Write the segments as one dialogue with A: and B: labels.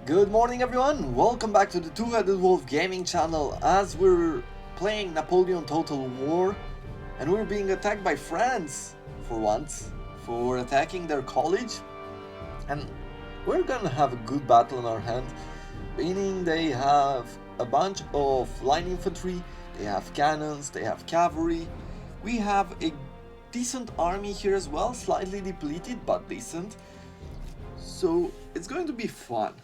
A: Good morning everyone, welcome back to the Two-Headed Wolf gaming channel as we're playing Napoleon Total War and we're being attacked by France for once for attacking their college, and we're gonna have a good battle on our hand, meaning they have a bunch of line infantry, they have cannons, they have cavalry, we have a decent army here as well, slightly depleted but decent, so it's going to be fun.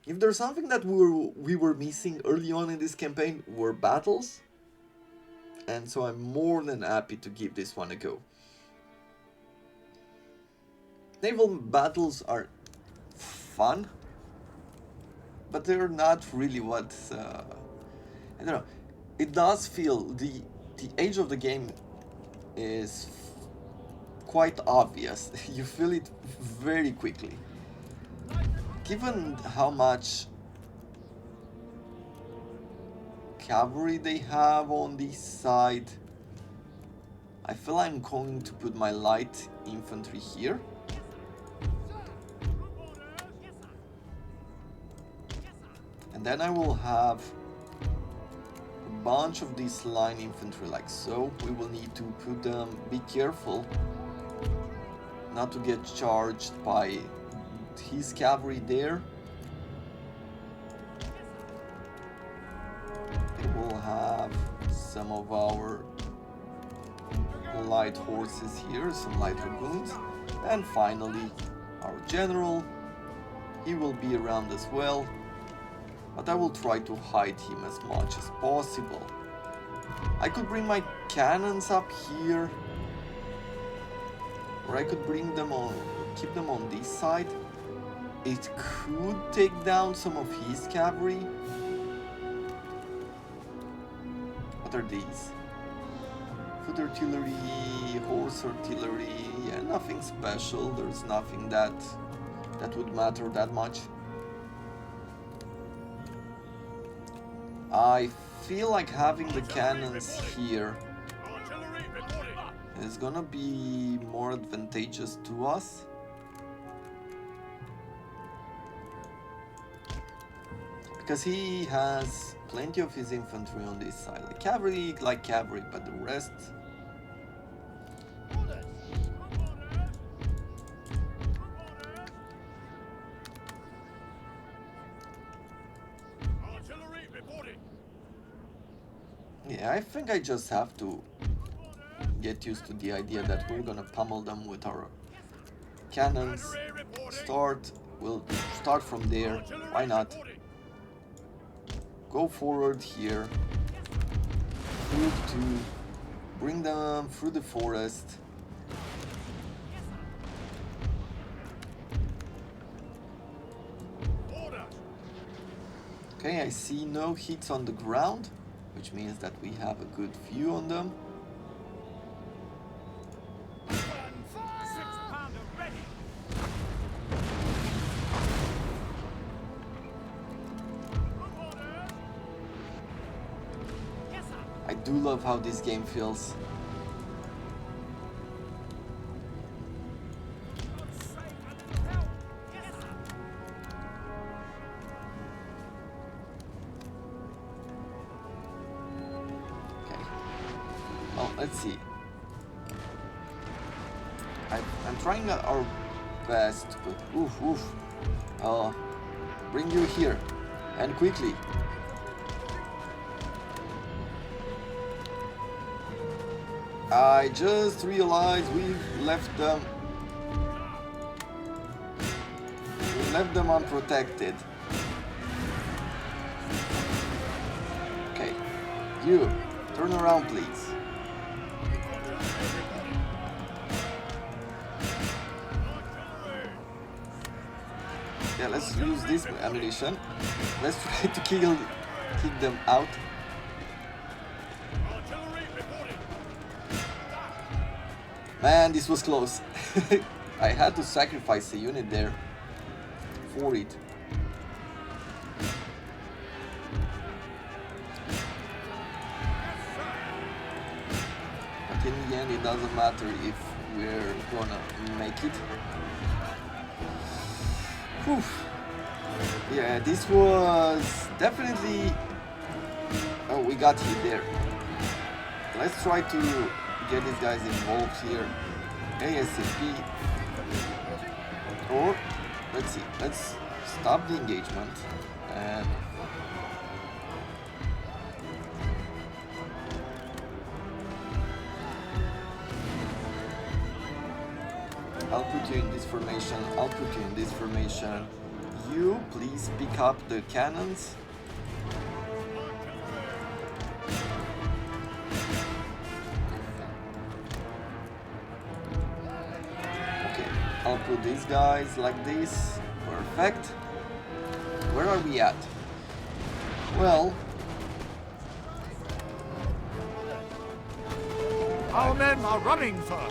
A: If there's something that we were missing early on in this campaign were battles, and so I'm more than happy to give this one a go. Naval battles are fun, but they're not really what, I don't know, it does feel, the age of the game is quite obvious, you feel it very quickly. Given how much cavalry they have on this side, I feel I'm going to put my light infantry here. And then I will have a bunch of these line infantry like so. We will need to put them, be careful not to get charged by his cavalry there. They will have some of our light horses here, some light dragoons, and finally our general. He will be around as well, but I will try to hide him as much as possible. I could bring my cannons up here, or I could bring them on, keep them on this side. It could take down some of his cavalry. What are these? Foot artillery, horse artillery, yeah, nothing special. There's nothing that would matter that much. I feel like having the cannons here is gonna be more advantageous to us. Because he has plenty of his infantry on this side. Like cavalry, but the rest... Yeah, I think I just have to get used to the idea that we're gonna pummel them with our cannons. We'll start from there, why not? Go forward here, move to bring them through the forest. Okay, I see no hits on the ground, which means that we have a good view on them. I do love how this game feels. Okay. Well, let's see. I'm trying our best, but bring you here, and quickly. I just realized we've left them unprotected. Okay, you turn around please. Yeah, let's use this ammunition. Let's try to kick them out. Man, this was close. I had to sacrifice a unit there for it. But in the end, it doesn't matter if we're gonna make it. Whew. Yeah, this was definitely... Oh, we got hit there. Let's try to get these guys involved here. ASAP. Or, let's see, let's stop the engagement and... I'll put you in this formation, I'll put you in this formation. You, please pick up the cannons. Okay, I'll put these guys like this. Perfect. Where are we at? Well...
B: Our men are running, sir.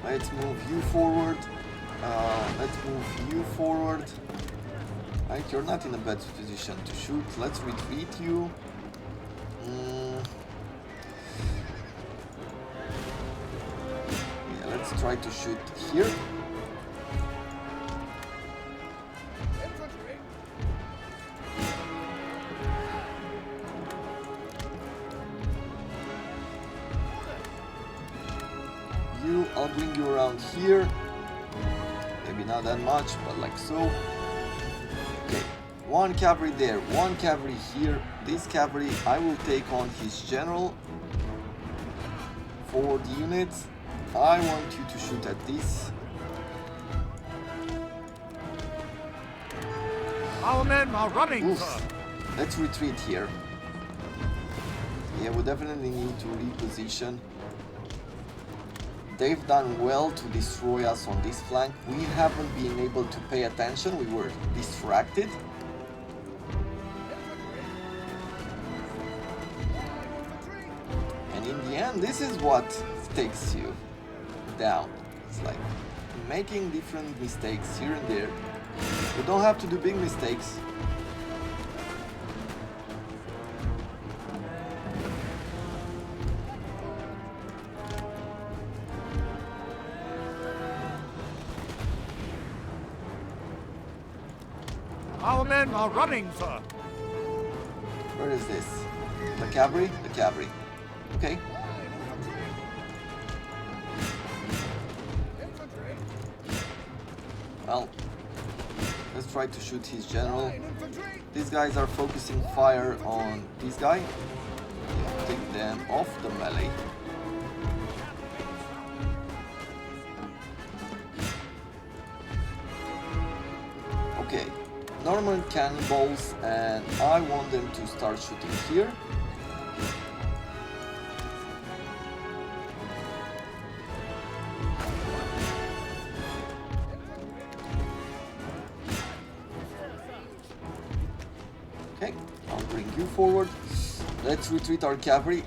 A: Let's move you forward. Let's move you forward. Right, you're not in a bad position to shoot. Let's retreat you. Yeah, let's try to shoot here. I'll bring you around here. Maybe not that much, but like so. Okay, one cavalry there, one cavalry here. This cavalry, I will take on his general. 4 units. I want you to shoot at this.
B: Our men are running,
A: Oof.
B: sir.
A: Let's retreat here. Yeah, we definitely need to reposition. They've done well to destroy us on this flank. We haven't been able to pay attention. We were distracted. And in the end, this is what takes you down. It's like making different mistakes here and there. You don't have to do big mistakes.
B: Our men are running, sir.
A: Where is this? The cavalry? The cavalry. Okay. Well, let's try to shoot his general. These guys are focusing fire on this guy. Take them off the melee. Okay. Normal cannonballs, and I want them to start shooting here. Okay, I'll bring you forward. Let's retreat our cavalry.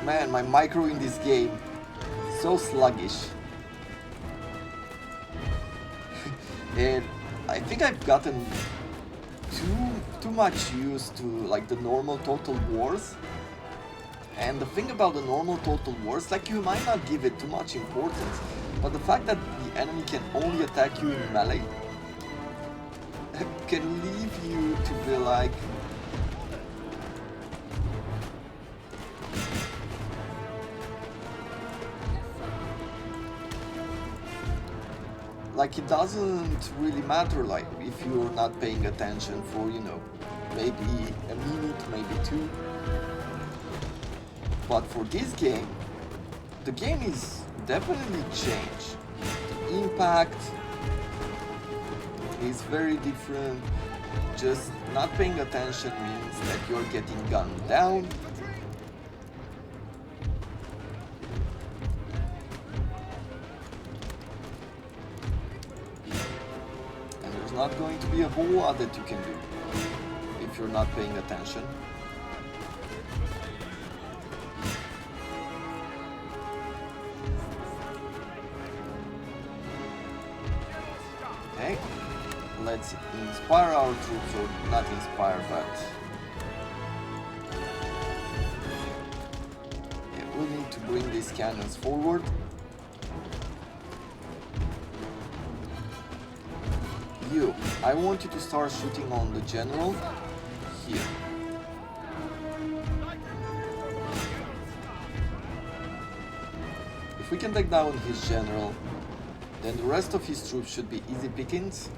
A: Man, my micro in this game is so sluggish. And I think I've gotten too much used to like the normal Total Wars. And the thing about the normal Total Wars, like you might not give it too much importance, but the fact that the enemy can only attack you in melee can leave you to be like, it doesn't really matter like if you're not paying attention for, you know, maybe a minute, maybe 2. But for this game, the game is definitely changed. The impact is very different. Just not paying attention means that you're getting gunned down. Not going to be a whole lot that you can do if you're not paying attention. Okay, let's inspire our troops, or not inspire, but yeah, we'll need to bring these cannons forward. you, I want you to start shooting on the general here. If we can take down his general, then the rest of his troops should be easy pickings.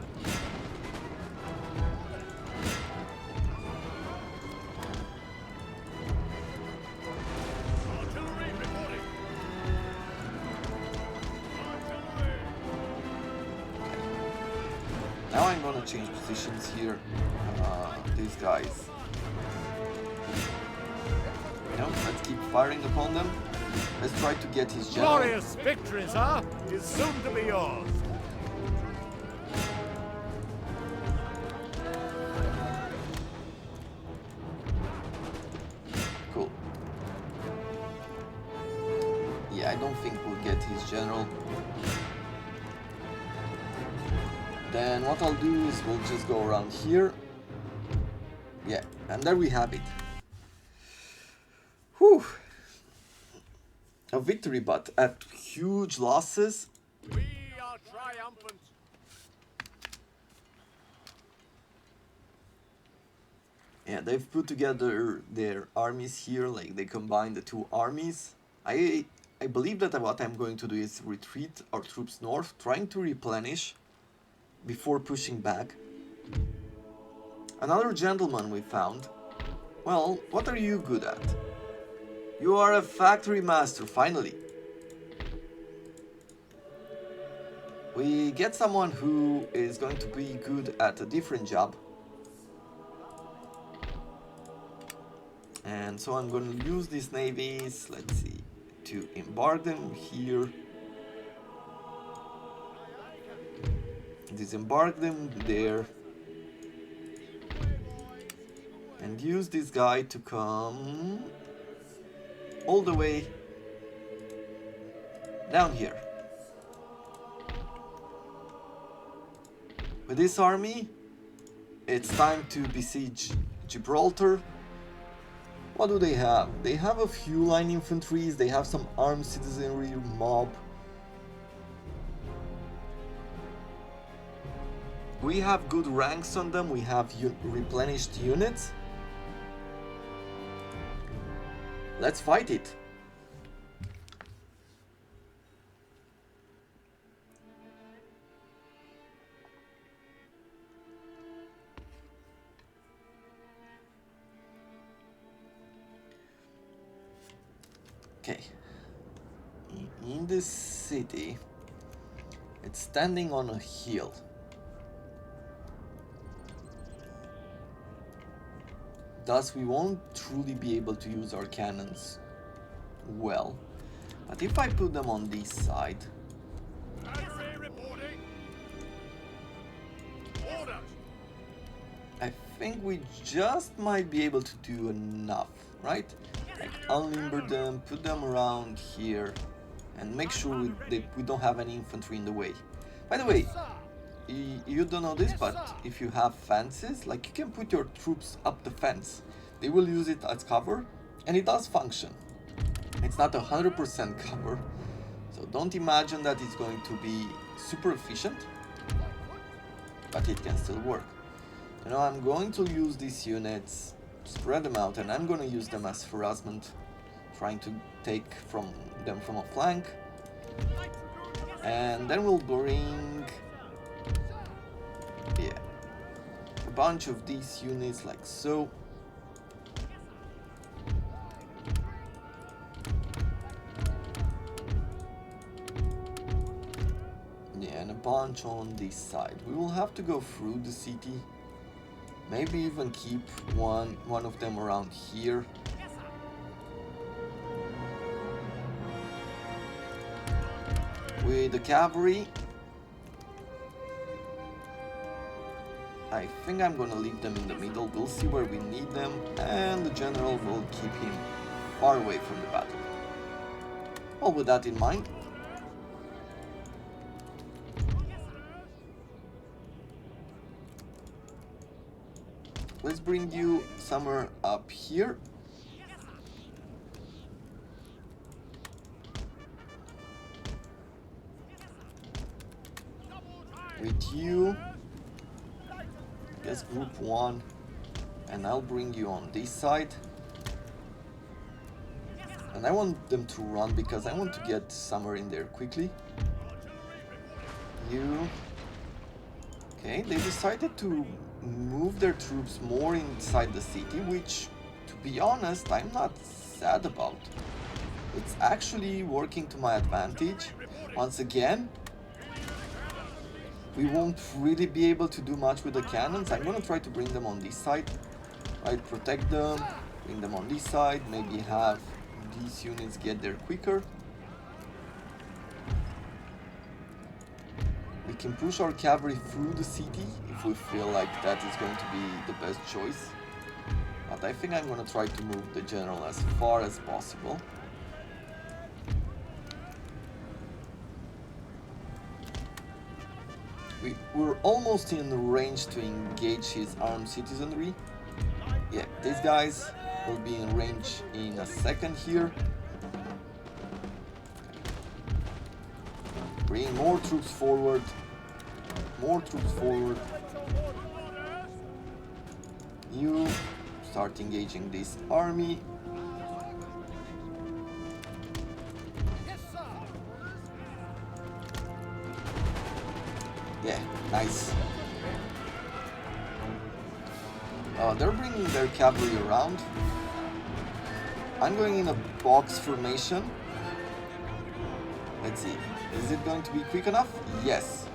A: Now I'm gonna change positions here. These guys. No, let's keep firing upon them. Let's try to get his general.
B: Glorious victory, sir, is soon to be yours.
A: Cool. Yeah, I don't think we'll get his general. Then what I'll do is we'll just go around here. Yeah, and there we have it. Whew. A victory, but at huge losses.
B: We are triumphant.
A: Yeah, they've put together their armies here, like they combine the two armies. I believe that what I'm going to do is retreat our troops north, trying to replenish before pushing back. Another gentleman we found. Well, what are you good at? You are a factory master, finally. We get someone who is going to be good at a different job. And so I'm going to use these navies, let's see, to embark them here. Disembark them there. And use this guy to come all the way down here. With this army, it's time to besiege Gibraltar. What do they have? They have a few line infantries, they have some armed citizenry mob. We have good ranks on them, we have replenished units. Let's fight it. Okay. In this city, it's standing on a hill. Thus, we won't truly be able to use our cannons well. But if I put them on this side, I think we just might be able to do enough, right? Like unlimber them, put them around here, and make sure we don't have any infantry in the way. By the way, you don't know this, but if you have fences, like you can put your troops up the fence. They will use it as cover, and it does function. It's not 100% cover, so don't imagine that it's going to be super efficient, but it can still work. You know, I'm going to use these units, spread them out, and I'm going to use them as harassment, trying to take them from a flank. And then we'll bring, yeah, a bunch of these units like so. Yeah, and a bunch on this side. We will have to go through the city. Maybe even keep one of them around here. With the cavalry, I think I'm gonna leave them in the middle. We'll see where we need them, and the general will keep him far away from the battle. Well, with that in mind, let's bring you somewhere up here. With you, Let's group one, and I'll bring you on this side. And I want them to run because I want to get somewhere in there quickly. You... Okay, they decided to move their troops more inside the city, which, to be honest, I'm not sad about. It's actually working to my advantage. Once again, we won't really be able to do much with the cannons. I'm gonna try to bring them on this side, right? Protect them, bring them on this side, maybe have these units get there quicker. We can push our cavalry through the city if we feel like that is going to be the best choice. But I think I'm gonna try to move the general as far as possible. We're almost in range to engage his armed citizenry. Yeah, these guys will be in range in a second here. Bring more troops forward. More troops forward. You start engaging this army. Yeah, nice. They're bringing their cavalry around. I'm going in a box formation. Let's see. Is it going to be quick enough? Yes.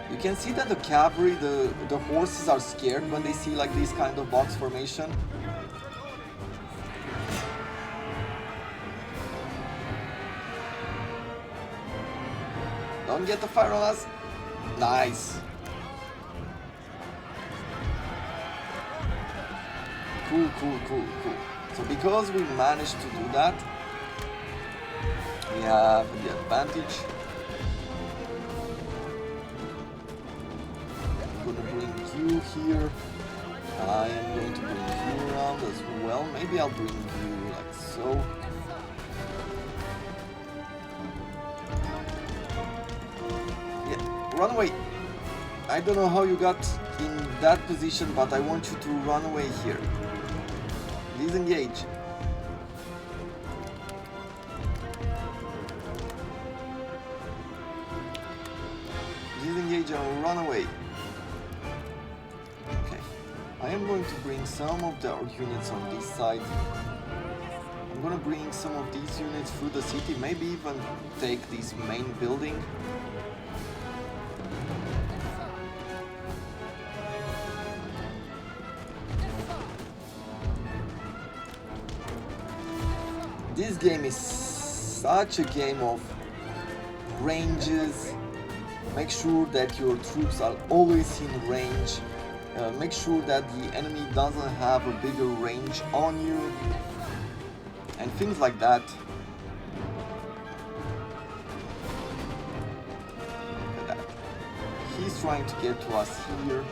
A: You can see that the cavalry, the horses are scared when they see like this kind of box formation. Don't get the fire on us. Nice. Cool, cool, cool, cool. So because we managed to do that, we have the advantage. I'm going to bring you here. I am going to bring you around as well. Maybe I'll bring you like so. Yeah, run away. I don't know how you got in that position, but I want you to run away here. Disengage. Disengage and run away. Okay. I am going to bring some of the units on this side. I'm gonna bring some of these units through the city, maybe even take this main building. This game is such a game of ranges. Make sure that your troops are always in range. Make sure that the enemy doesn't have a bigger range on you. And things like that. Look at that. He's trying to get to us here.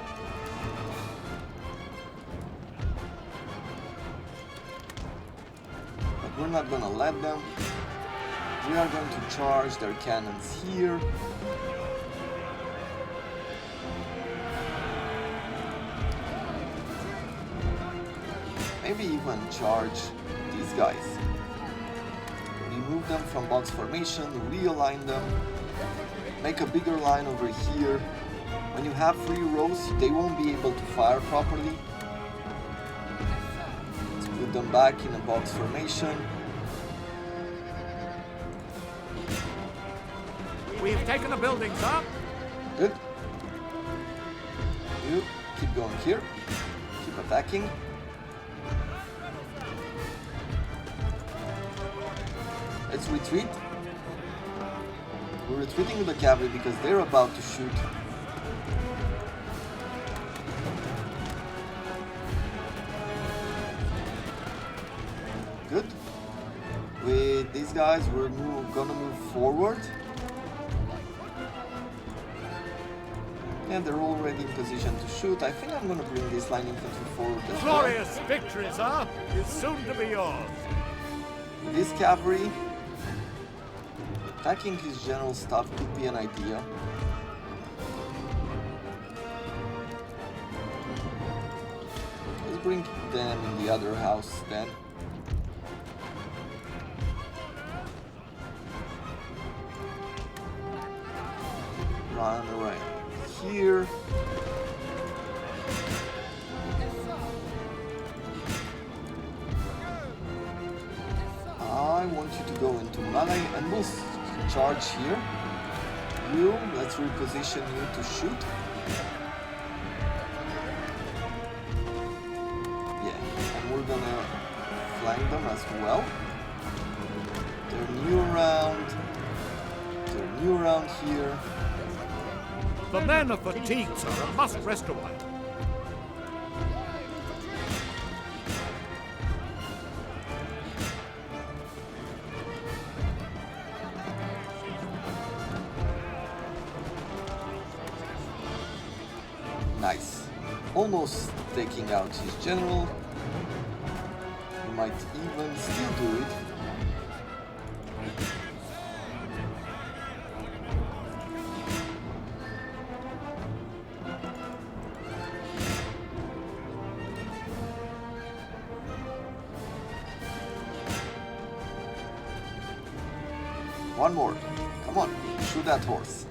A: We're not gonna let them. We are going to charge their cannons here. Maybe even charge these guys. Remove them from box formation, realign them, make a bigger line over here. When you have 3 rows, they won't be able to fire properly. Put them back in a box formation.
B: We've taken the buildings up.
A: Good. You keep going here. Keep attacking. Let's retreat. We're retreating with the cavalry because they're about to shoot. Good. With these guys, we're gonna move forward. And they're already in position to shoot. I think I'm gonna bring this line infantry forward as well.
B: Glorious victory, sir, is soon to be yours.
A: With this cavalry, attacking his general staff could be an idea. bring them in the other house then. Run around here. I want you to go into melee and we'll charge here. You, let's reposition you to shoot. Yeah, and we're gonna flank them as well. Turn you around here.
B: The men are fatigued, sir, and must rest a while.
A: Nice. Almost taking out his general. We might even still do it. One more. Come on, shoot that horse.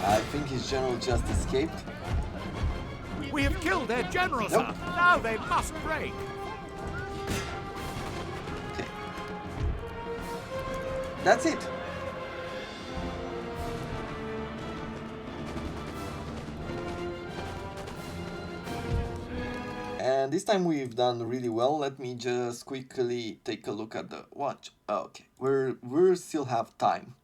A: I think his general just escaped.
B: We have killed their general,
A: Nope.
B: sir. Now they must break.
A: Okay. That's it. And this time we've done really well. Let me just quickly take a look at the watch. Okay, we still have time.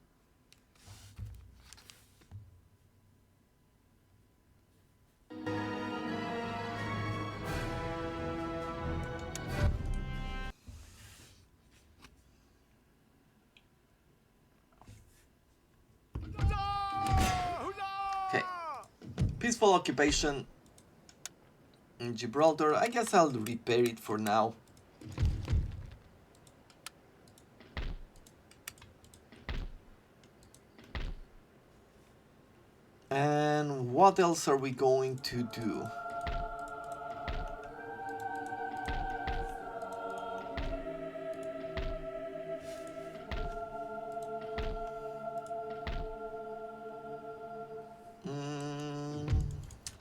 A: Okay, peaceful occupation in Gibraltar. I guess I'll repair it for now. And what else are we going to do?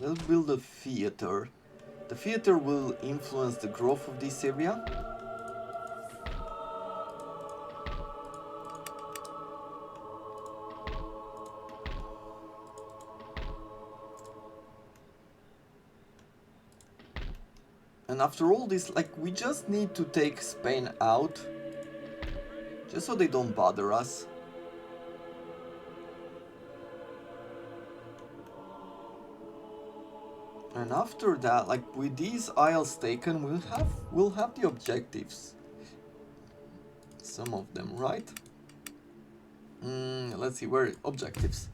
A: Let's build a theater. The theater will influence the growth of this area. And after all this, like, we just need to take Spain out, just so they don't bother us. And after that, like, with these isles taken, we'll have the objectives. Some of them, right? Let's see, where objectives.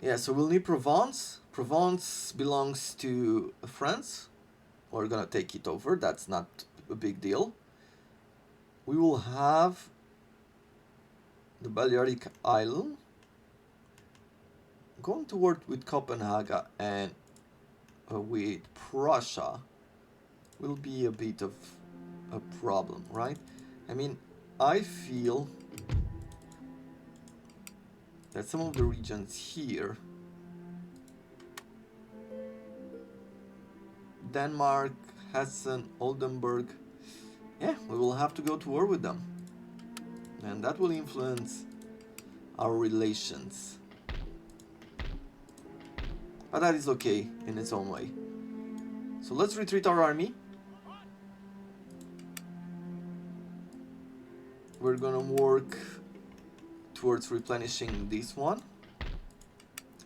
A: Yeah, so we'll need Provence. Provence belongs to France. We're gonna take it over, that's not a big deal. We will have the Balearic Island. Going to work with Copenhagen and with Prussia will be a bit of a problem, right? I mean, I feel that some of the regions here, Denmark, Hessen, Oldenburg, yeah, we will have to go to war with them. And that will influence our relations. But that is okay in its own way. So let's retreat our army. We're gonna work towards replenishing this one.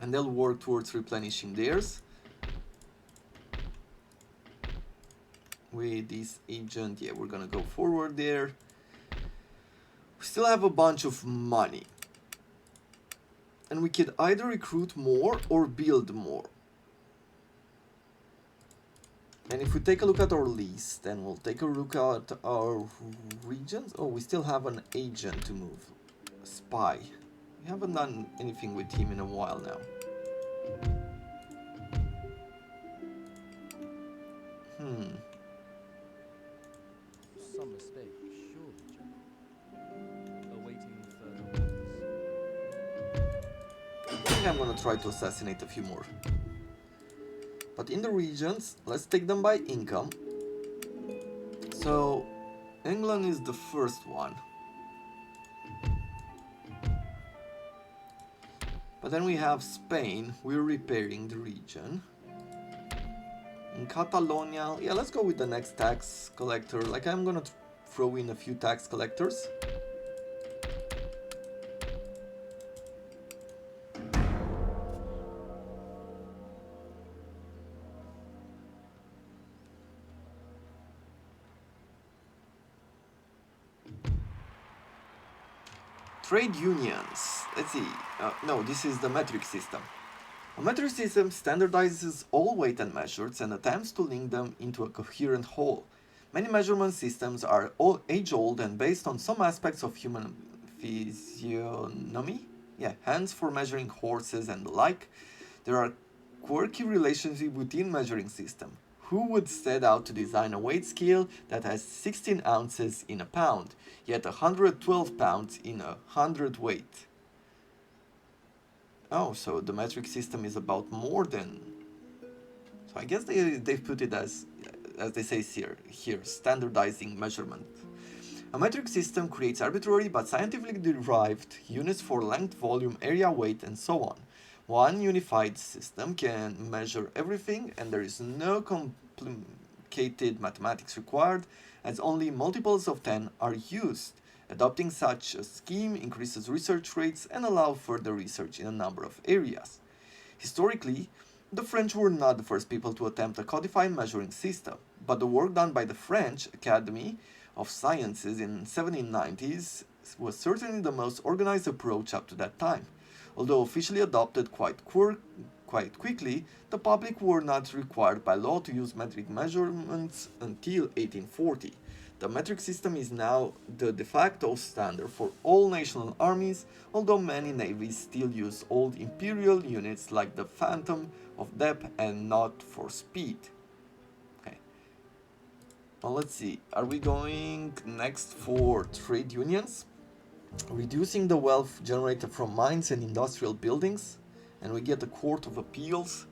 A: And they'll work towards replenishing theirs. With this agent, yeah, we're gonna go forward there. We still have a bunch of money. And we could either recruit more or build more. And if we take a look at our list, then we'll take a look at our regions. Oh, we still have an agent to move. Spy. We haven't done anything with him in a while now.
C: Some mistake, surely, General. Awaiting further orders.
A: I think I'm gonna try to assassinate a few more. But in the regions, let's take them by income. So, England is the first one. But then we have Spain, we're repairing the region. In Catalonia, yeah, let's go with the next tax collector. Like, I'm gonna throw in a few tax collectors. Trade unions. Let's see. No, this is the metric system. A metric system standardizes all weight and measures and attempts to link them into a coherent whole. Many measurement systems are age-old and based on some aspects of human physiognomy. Yeah, hands for measuring horses and the like. There are quirky relationships within measuring system. Who would set out to design a weight scale that has 16 ounces in a pound, yet 112 pounds in a 100 weight? Oh, so the metric system is about more than... So I guess they've put it as they say here, standardizing measurement. A metric system creates arbitrary but scientifically derived units for length, volume, area, weight, and so on. One unified system can measure everything, and there is no complicated mathematics required, as only multiples of 10 are used. Adopting such a scheme increases research rates and allows further research in a number of areas. Historically, the French were not the first people to attempt a codified measuring system, but the work done by the French Academy of Sciences in the 1790s was certainly the most organized approach up to that time. Although officially adopted quite quickly, the public were not required by law to use metric measurements until 1840. The metric system is now the de facto standard for all national armies, although many navies still use old imperial units like the phantom of depth and not for speed. Okay. Now let's see, are we going next for trade unions? Reducing the wealth generated from mines and industrial buildings, and we get a court of appeals.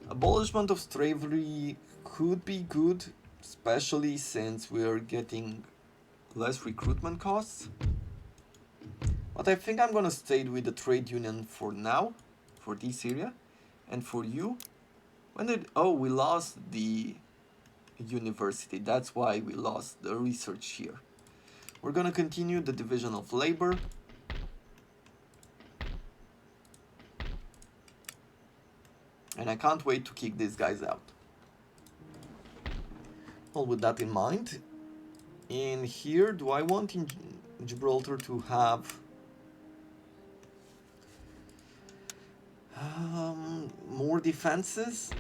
A: Abolishment of slavery could be good, especially since we are getting less recruitment costs. But I think I'm gonna stay with the trade union for now, for this area. And for you, we lost the university, that's why we lost the research here. We're gonna continue the division of labor. And I can't wait to kick these guys out. Well, with that in mind, in here, do I want in Gibraltar to have more defenses?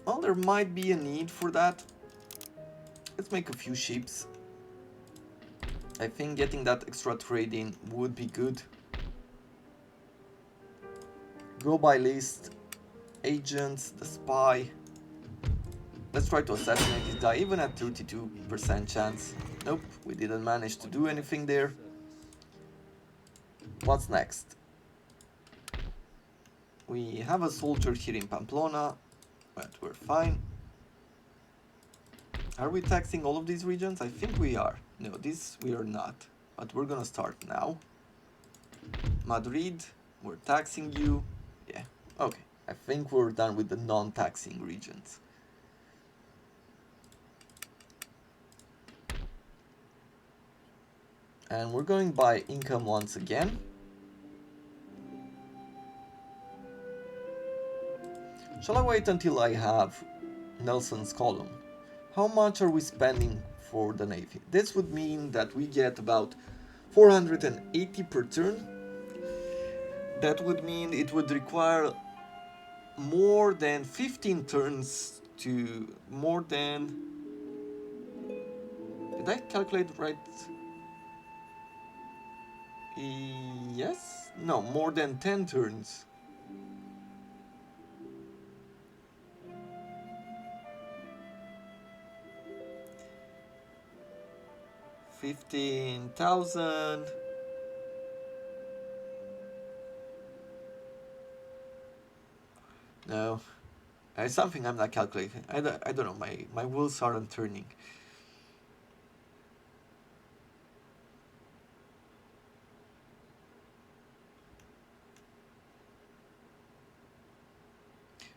A: Well, there might be a need for that. Let's make a few ships. I think getting that extra trade in would be good. Go by list. Agents, the spy. Let's try to assassinate this guy, even at 32% chance. Nope, we didn't manage to do anything there. What's next? We have a soldier here in Pamplona, but we're fine. Are we taxing all of these regions? I think we are. No, this we are not. But we're gonna start now. Madrid, we're taxing you. Yeah, okay. I think we're done with the non-taxing regions. And we're going by income once again. Shall I wait until I have Nelson's column? How much are we spending for the Navy? This would mean that we get about 480 per turn. That would mean it would require more than 15 turns to more than... Did I calculate right? Yes? No, more than 10 turns. $15,000. No, something I'm not calculating. I don't know. My wheels aren't turning.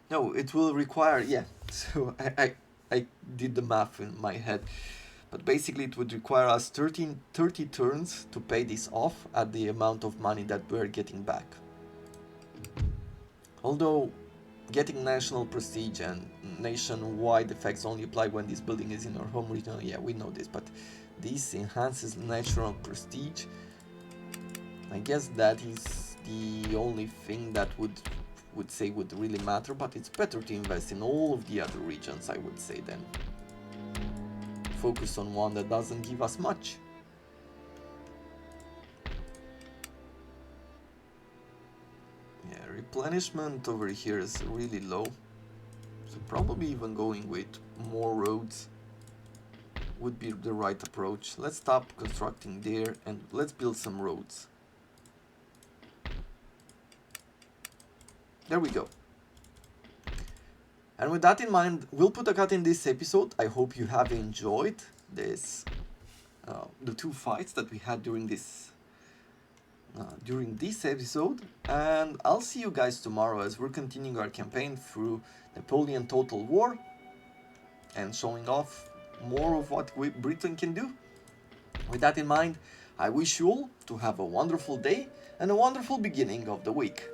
A: No, it will require, yeah. So I did the math in my head. But basically it would require us 30 turns to pay this off at the amount of money that we're getting back. Although getting national prestige and nationwide effects only apply when this building is in our home region, yeah, we know this, but this enhances national prestige. I guess that is the only thing that would really matter, but it's better to invest in all of the other regions, I would say, than focus on one that doesn't give us much. Yeah, replenishment over here is really low, so probably even going with more roads would be the right approach. Let's stop constructing there and let's build some roads. There we go. And with that in mind, we'll put a cut in this episode. I hope you have enjoyed this, the two fights that we had during this episode. And I'll see you guys tomorrow as we're continuing our campaign through Napoleon Total War and showing off more of what Britain can do. With that in mind, I wish you all to have a wonderful day and a wonderful beginning of the week.